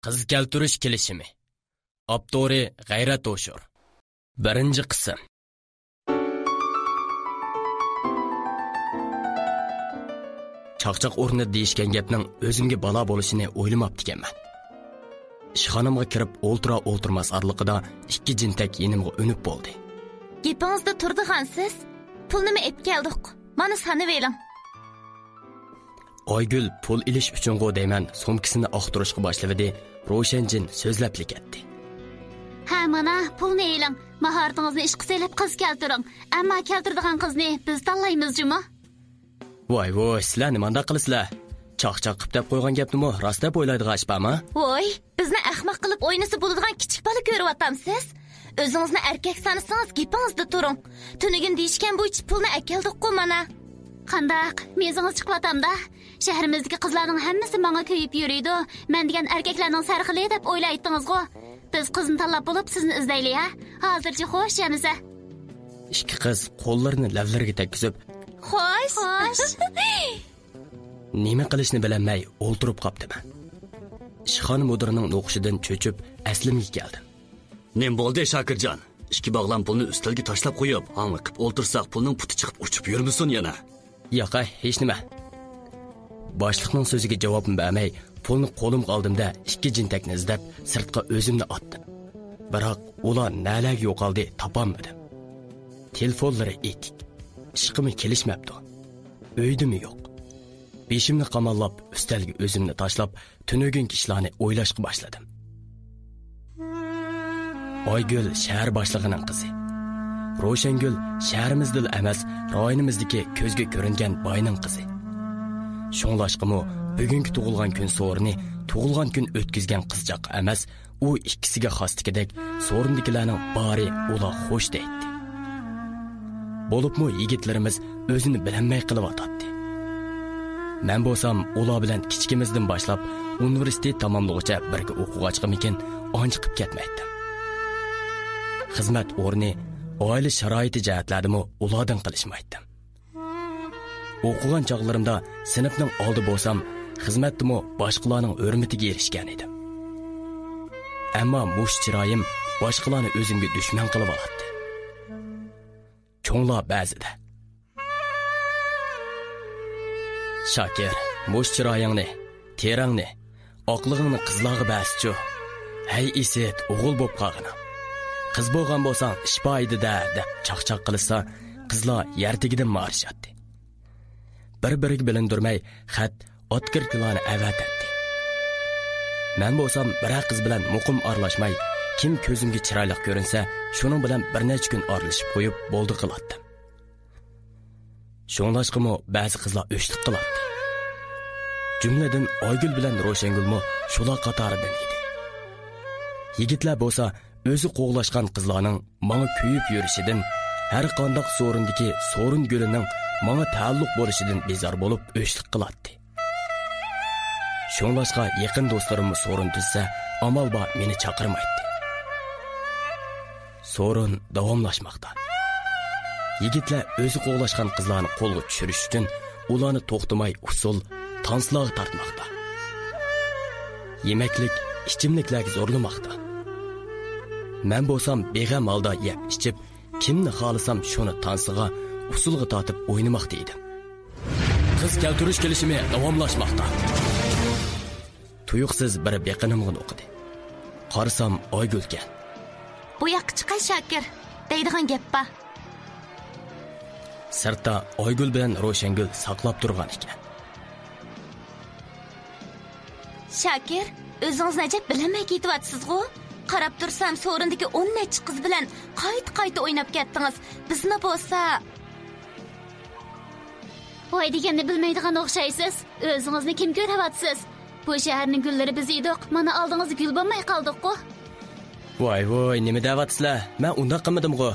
Qiz keltirish kelishimi. Abdori G'ayrat O'shur. 1-qism. Chaqchaq o'rni deyishgan gapning o'zimga balo bo'lishini o'ylamabdi ekanman. Ishxonamga kirib o'ltira-o'ltirmas arliqida ikki jintak yenimga o'nib bo'ldi. Gapingizda turdigansiz, pulni ep keldik. Mana sanib eling. Oygul pul ilish uchun go deyman, so'mkisini oqtirishga boshladi. Ro'shanjin so'zlab ketdi. Ha, mana pulni eling. Mahoratingizni ishga solib qiz keltiring. Ammo keltirdigan qizni biz tanlaymiz-jimi? Voy, sizlar nimanda qilisizlar? Chaqchaq qilib deb qo'ygan gapni rost deb o'ylaydigan ishpami? Voy, bizni ahmoq qilib o'ynasa bo'ladigan kichik bola ko'ryapsiz. O'zingizni erkak sanasangiz gapingizda turing. Tunigin deyishgan bo'yicha pulni akeldik-ku mana. Qandaq, mezingiz chiqyapti-da. Shahrimizdagi qizlarning hammasi menga ko'yib yuriydi. Men degan erkaklarning sarxili deb o'ylaydingiz-ku. Biz qizni tanlab bo'lib sizni izlaylik, ha? Hozircha xo'sh yamiza. Ikki qiz qo'llarini lavlariga tekkizib, xo'sh. Nima qilishni bilmay o'ltirib qopdiman. Ishxona mudirining o'qishidan cho'chib, aslimga keldim. Nim bo'ldi Shokirjon? Ikki bog'lam pulni ustalga tashlab qo'yib, hangli qilib o'ltirsak pulning puti chiqib uchib yurmisin yana? Yo'q, hech nima. Boshliqning so'ziga javob bermay, pulni qo'limga oldimda ikki jintakni izlab sirtqa o'zimni otdim. Biroq ular nalarga yo'qoldi, topolmadim. Telefonlari etik. Ishqimi kelishmabdi. Uydimi yo'q. Beshimni qamallab, ustalga o'zimni tashlab, tunugungi ishlarni o'ylashga boshladim. Oygul shahar boshlig'ining qizi. Ro'shangul shahrimizda emas, rayonimizdagi ko'zga ko'ringan boyning qizi. Shunglashqimi bugungi tug'ilgan kun so'rini tug'ilgan kun o'tkazgan qizchaq emas, u ikkisiga xosligidek so'rindikilarning bari ular xo'sh deydi. Bo'libmi yigitlarimiz o'zini bilinmay qilyapti. Men bo'lsam ular bilan kichkimizdan boshlab universitet tamomlag'ucha birga o'quvchiqimikin ancha qilib ketmaydim. Xizmat o'rni, oila sharoiti jihatlarini ulardan qilishmaydim. O'qigan chog'larimda sinfning oldi bo'lsam, xizmatdimi boshqalarning hurmatiga erishgan edim. Ammo mush chiroyim boshqalarni o'zimga dushman qilib oladi. Cho'nglar ba'zida. Shakir, mush chiroyingni, terangni, oqlig'ingni qizlarga ba'schu. Hey iset, o'g'il bo'p qolg'ina. Qiz bo'lgan bo'lsang, ish boydi-da deb chaqchaq qilsa, qizlar yertigidan marishadi. Bir-biriga bilindirmay xat otkirtlarni avatadi. Men bo'lsam bir qiz bilan muqim aralashmay, kim ko'zimga chiroyli ko'rinsa, shuning bilan bir necha kun aralashib qo'yib bo'ldi qilatdim. Shunlashqimi ba'zi qizlar o'shlik qiladi. Jumladan Oygul bilan Ro'shangulmi shular qatoridan edi. Yigitlar bo'lsa o'zi qo'g'lashgan qizlarning menga kuyib yurishidan, har qanday so'rindagi so'rin gulining menga ta'alluq bo'lishidan bezor bo'lib o'shlik qiladi. Shunlashqa yaqin do'stlarimni so'rin tuzsa, amal bor meni chaqirmaydi. So'rin davomlashmoqda. Yigitlar o'zi qo'g'lashgan qizlarni qo'lga tushirish uchun ularni to'xtamay usul tanslarga tortmoqda. Yemeklik, ichimliklarga zo'rlamoqda. Men bo'lsam beg'am holda yeb ichib, kimni xohlasam shuni tansiga, usulga tortib o'ynamoqda edim. Qiz keltirish kelishimi davomlashmoqda. Tuyuqsiz bir beqinimga o'qidi. Qarasam Oygulga. Bu yoqqa chiqay Shakir, deydigan gap bor. Sirtda Oygul bilan Ro'shangul saqlab turgan ekan. Shakir, o'zingiz najab bilinmay ketyapsiz-ku? Qarab tursam, so'rindagi 10 necha qiz bilan qayta o'ynab ketdingiz. Bizni bo'lsa voy deganni bilmaydigan o'xshaysiz. O'zingizni kim ko'ryapsiz? Bu shaharning gullari biz edik. Mana oldingizda gul bo'lmay qoldik-ku. Voy, nima deyapsizlar? Men unda qilmadim-ku.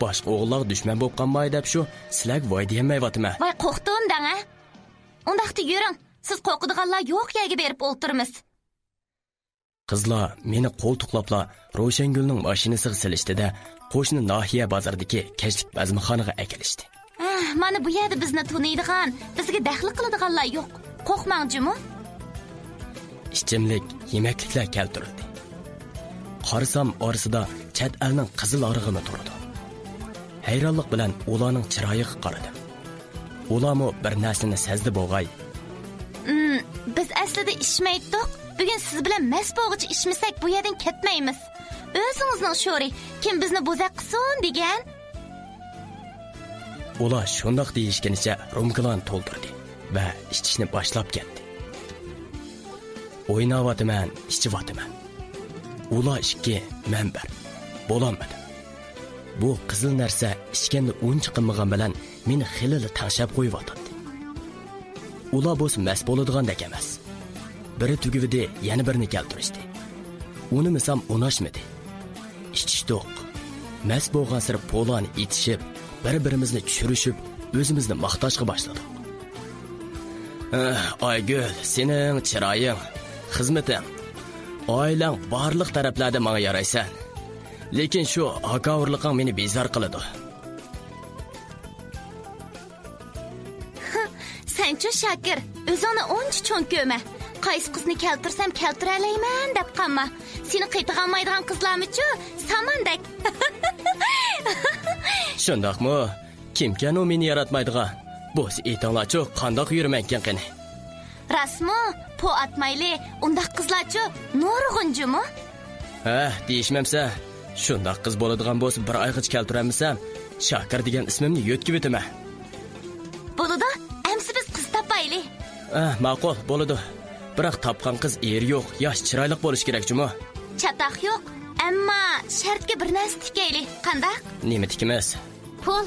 Boshqa o'g'illar dushman bo'lib qolmay deb shu sizlar voy demayapman. Voy qo'rqdim-dang, ha? Undaqda yuring. Siz qo'rqadiganlar yo'q yerga berib o'ltiramiz. Qizlar meni qo'ltiqlabla Ro'shangulning mashinasiga silishdi-da, qo'shni Nahiya bozoridagi kechlik bazmxonaga akilishdi. Mana bu yerda bizni tunaydigan, bizga daxli qiladiganlar yo'q. Qo'rqmang-jimi? ichimlik, yemekliklar keltirildi. Qarasam orasida chet elning qizil arig'imi turdi. Hayronlik bilan ularning chiroyiga qaradim. Ularmi bir narsani sezdi bo'lg'ay. Biz aslida ishmaydik. Bugun siz bilan mas bo'g'ichi ishmasak bu yerdan ketmaymiz. O'zingizning sho'ri, kim bizni bo'zaq qilsin degan. Ular shundoq deyishganicha rumkalarni to'ldirdi va ichishni boshlab ketdi. O'ynayapman, ichiyapman. Ular ikki, men bir. Bo'lolmadi. Bu qizil narsa ichganda uncha qilmagan bilan meni xilili tashab qo'yibdi. Ular bo's mas bo'ladigandek emas. Biri tugividi, yana birini keltirishdi. Uni misam unashmadi. İçişdik. Mas bo'lgan sir polani itishib, bir-birimizni tushirishib, o'zimizni maqtashga boshladik. Aygul, sening chiroying, xizmating, oilang barliq taraflarda menga yaraysan. Lekin shu akavrliqing meni bezor qiladi. Senchi Shakir, o'zingni o'ncha cho'ng ko'ma. Qaysi qizni keltirsam keltira olayman deb qolma. Seni qaytag'anmaydigan qizlarmi-chu, samandek. Shundaqmi? Kimkan u meni yaratmaydigan? Bo'z aytinglar-chu, qandoq yurmaykan qani? Rasmi, po atmayli, undaq qizlar-chu, nurg'unjimi? Deyishmamsa, shundaq qiz bo'ladigan bo'lsa bir oygacha keltiramsam, Shakir degan ismimni yo'tkib o'taman. Bo'ladi, amsi biz qiz topayli. Ma'qul, bo'ladi. Biroq topgan qiz er yo'q, yosh chiroyli bo'lish kerak-chimi? Chataq yo'q, ammo shartga bir narsa tikayli. Qanday? Nima tikimiz? Pul.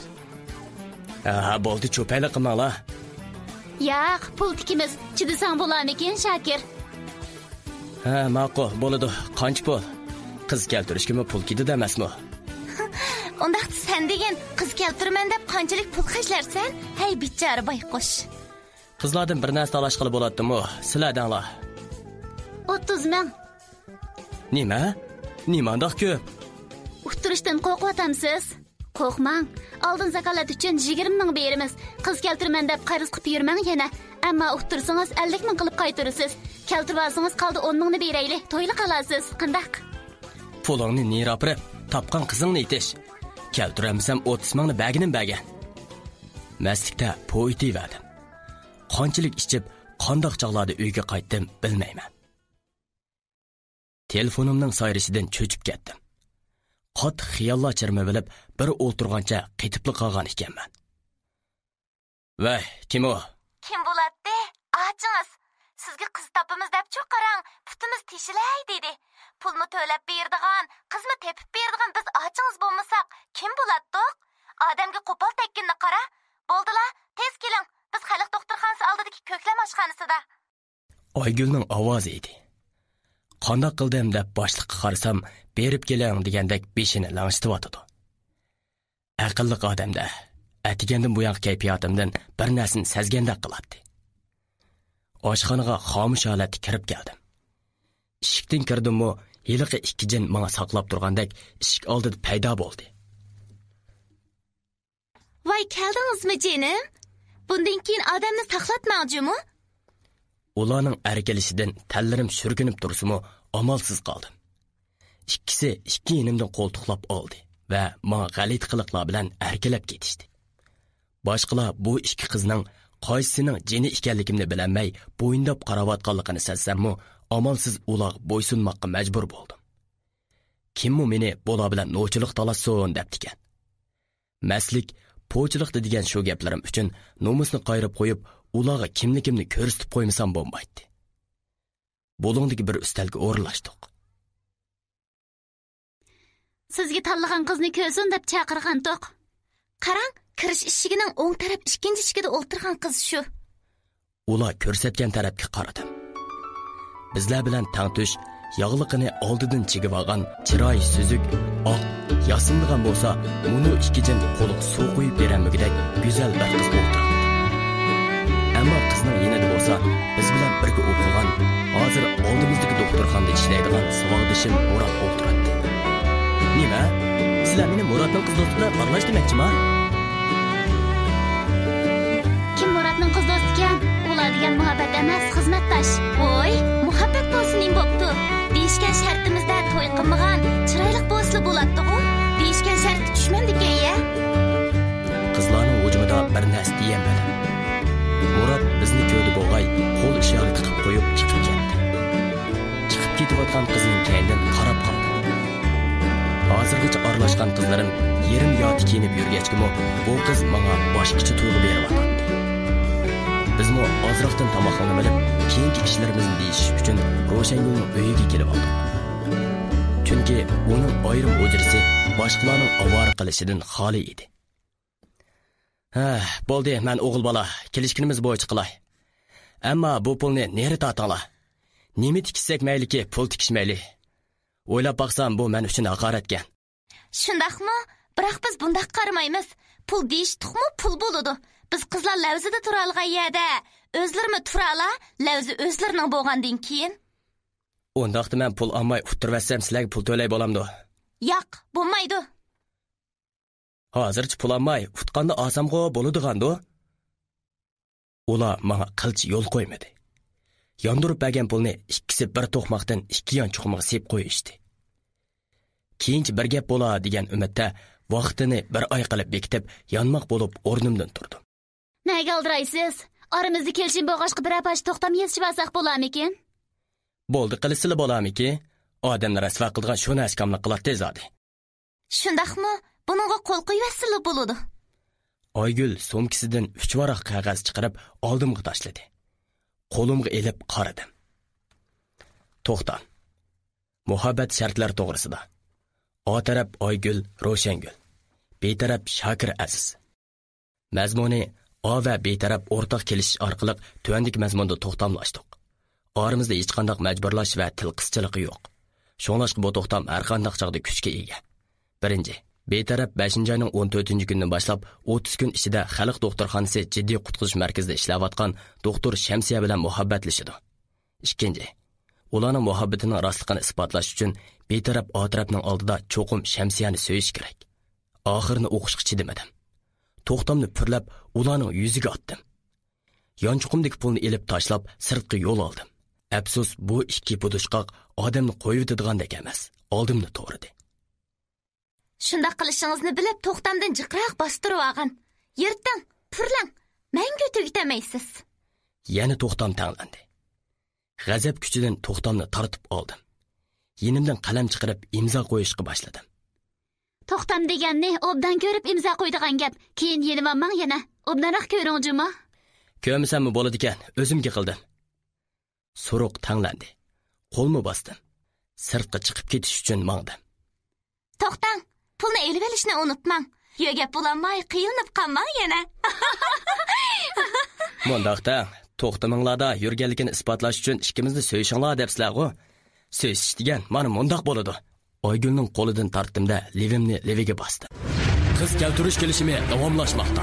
Bo'ldi, cho'payli qilmanglar. Yo'q, pul tikimiz. Chidasang bo'larmikin, Shakir? Ma'qul, bo'ladi. Qancha pul? Qiz keltirishga pul ketadi emasmi? Undaqda sen degan qiz keltiraman deb qanchalik pul xarjlarsan? Hey bichora bayqush. Qizlardan bir narsa talash qilib bo'ladimi? Sizlardanlar. 30 ming. Nima? Nimandaq ko'p? Uqtirishdan qo'rqatamsiz? Qo'rqmang. Oldin zakolat uchun 20 ming beramiz. Qiz keltiraman deb qarz qilib yurmang yana. Ammo uqtirsangiz 50 ming qilib qaytarasiz. Keltirib olsangiz qoldi 10 mingni berayli. To'yli qolasiz. Qandaq? Pulingni nerapirib, topgan qizingni itish. Keltiramsam 30 mingni baginim. Maslikda po'ytiverdim. Qanchalik ichib, qandoq chog'larda uyga qaytdim bilmayman. Telefonimning sayrishidan cho'chib ketdim. Qat xiyollar chirma bilib, bir o'ltirgancha qetibli qolgan ekanman. Voy, kim u? Kim bo'ladi? Achingiz. Sizga qiz topamiz deb cho'qarang, putimiz teshilay dedi. Pulni to'lab berdigan, qizni tepib berdigan biz achingiz bo'lmasak, kim bo'ladi? Odamga qo'pol tekkinni qara. Bo'ldilar, tez keling. Biz xalq doktorxonasi oldidagi ko'klam oshxonasida. Aygulning ovozi edi. Qandoq qildim deb boshliqqa qarasam, berib keling degandek beshini lang'ishtirib. Aqlli odamda atigandan bu yoq kayfiyatimdan bir narsani sezgandek qiladi. Oshxonaga xomush holatda kirib keldim. Eshikdan kirdim-mu, yiliqi ikki jin menga saqlab turgandek eshik oldida paydo bo'ldi. Voy, keldingizmi jinim? Bundan keyin odamni saqlatmoqchimi? Ularning erkelishidan tallarim surkinib tursa-mu, amalsiz qoldim. Ikkisi ikki yenimdan qo'ltiqlab oldi va menga g'alit qiliqlar bilan erkelab ketishdi. Boshqalar bu ikki qizning qaysisining jini ekanligimni bilmay, bo'yindab qarawatganligini sezsam-mu, amalsiz ular bo'ysunmoqqa majbur bo'ldim. Kimmi meni bola bilan nochilik talasson debdikan. Maslik po'chilikda degan shu gaplarim uchun nomusni qayrib qo'yib, ularga kimligimni ko'rsatib qo'ymasam bo'lmaydi. Bo'lingdagi bir ustalga o'rinlashdik. Sizga tanlagan qizni ko'rsin deb chaqirgan to'q. Qarang, kirish eshigining o'ng taraf ikkinchi eshigida o'tirgan qiz shu. Ular ko'rsatgan tarafga qaradim. Bizlar bilan tangtush, yog'liqini oldidan chigib olgan, chiroyi suzuk, oq, yasindigan bo'lsa, uni ikki jin qo'liq suv qo'yib beranmagidek go'zal bir qiz o'tiradi. Ammo qizning yanida bo'lsa, biz bilan birga o'qigan, hozir oldimizdagi doktorxonada ishlaydigan savodishim Murod o'tiradi. Nima? Sizlar meni Murodning qiz do'sti bilan aralash demoqchimi? Kim Murodning qiz do'sti ekan? Ular degan muhabbat emas, xizmatdosh. Voy, muhabbat deyishli bo'ladi-ku. Deyishgan shartga tushmamdikan ya. Qizlarning hujumida bir narsa deyamadi. Murat bizni ko'rdi bo'g'ay, qo'l ishorati qilib qo'yib chiqib ketdi. Chiqib ketayotgan qizning kaynidan qarab qoldi. Hozirgacha aralashgan qizlarim yerim yoti kiyinib yurgachkimi, bu qiz menga boshqacha tuyg'u beryapti. Bizmi ozroqdan tomoqlanib olib, keyingi ishlarimizni deyish uchun Ro'shangulning uyiga kelib oldik. Chunki uning ayrim o'jrisi boshqalarning ovora qilishidan xoli edi. Bo'ldi, men o'g'il bola, kelishkunimiz bo'yicha qilay. Ammo bu pulni neri tortinglar? Nima tiksak mayliki, pul tikishmayli. O'ylab baqsam, bu men uchun haqoratgan. Shundaqmi? Biroq biz bundaq qaramaymiz. Pul deyishdiqmi, pul bo'ladi. Biz qizlar lavzida tura olgan yerda, o'zlarimi turala, lavzi o'zlarining bo'lgandan keyin. Undaqda men pul olmay utirvassam, sizlarga pul to'lay bo'lamdi. Yo'q, bo'lmaydi. Hozircha pul olmay utqanda olsamg'o bo'ladigan-da. Ular menga qilch yo'l qo'ymadi. Yondirib bergan pulni ikkisi bir to'qmoqdan ikki yon chuqmoq sep qo'yishdi. Keyinchi bir gap bo'la degan umidda vaqtini bir oy qilib bekitib, yonmoq bo'lib o'rnimdan turdim. Nega oldiraysiz? Aramizda kelishim bo'lg'ashqa bir apash to'xtam yetishib olsak bo'larmikin? Bo'ldi, qilisili bo'larmiki? Odamlar rasvo qilgan shu naskamni qiladi zodi. Shundaqmi? Buningga qo'l qo'yasizlar bo'ladi. Oygul so'mkisidan 3 varaq qog'oz chiqarib oldimga tashladi. Qo'limga elib qaradim. To'xta. Muhabbat shartlari to'g'risida. O taraf Oygul, Ro'shangul. B taraf Shokir Aziz. Mazmuni O va B taraf o'rtaq kelishish orqali tuandik mazmunda to'xtamlashdik. Oramizda hech qanday majburlash va til qischiligi yo'q. Shunlashqa bu to'xtam har qanday chog'da kuchga ega. Birinchi, B taraf 5-oyning 14-kundan boshlab 30 kun ichida Xalq doktorxonasi jiddiy qutqizish markazida ishlayotgan doktor Shamsiya bilan muhabbatlashadi. Ikkinchi, ularning muhabbatining rostligini isbotlash uchun B taraf A tarafning oldida cho'qim Shamsiyani so'yish kerak. Oxirini o'qishga chidimadim. To'xtamni purlab ularning yuziga otdim. Yonchuqimdagi pulni elib tashlab sirtqa yo'l oldim. Afsus, bu ikki budushqoq odamni qo'yib dedigandek emas. Oldimni to'g'ridi. Shunda qilishingizni bilib to'xtamdan jiqroq bostirib olgan. Yirtding, purlang. Menga tugitamaysiz. Yana to'xtam tanlandi. G'azab kuchidan to'xtamni tortib oldim. Yenimdan qalam chiqarib imzo qo'yishga boshladim. To'xtam deganni obdan ko'rib imzo qo'ydigan gap. Keyin yenimman yana. Obdanroq ko'ringizmi? Ko'msammi bo'ladi ekan, o'zimga qildim. So'roq tanlandi. Qo'lni bosdim. Sirtqa chiqib ketish uchun mangdim. To'xtang, pulni elib olishni unutmang. Yo'ga pulamay qiynalib qolmang yana. Mundaqda to'xtaminglarda yurganligini isbotlash uchun ikkimizni so'yishinglar debsizlar-ku. So'yish degan mana mundaq bo'ladi. Oygulning qo'lidan tortdimda levimni leviga bosdi. Qiz keltirish kelishimi davomlashmoqda.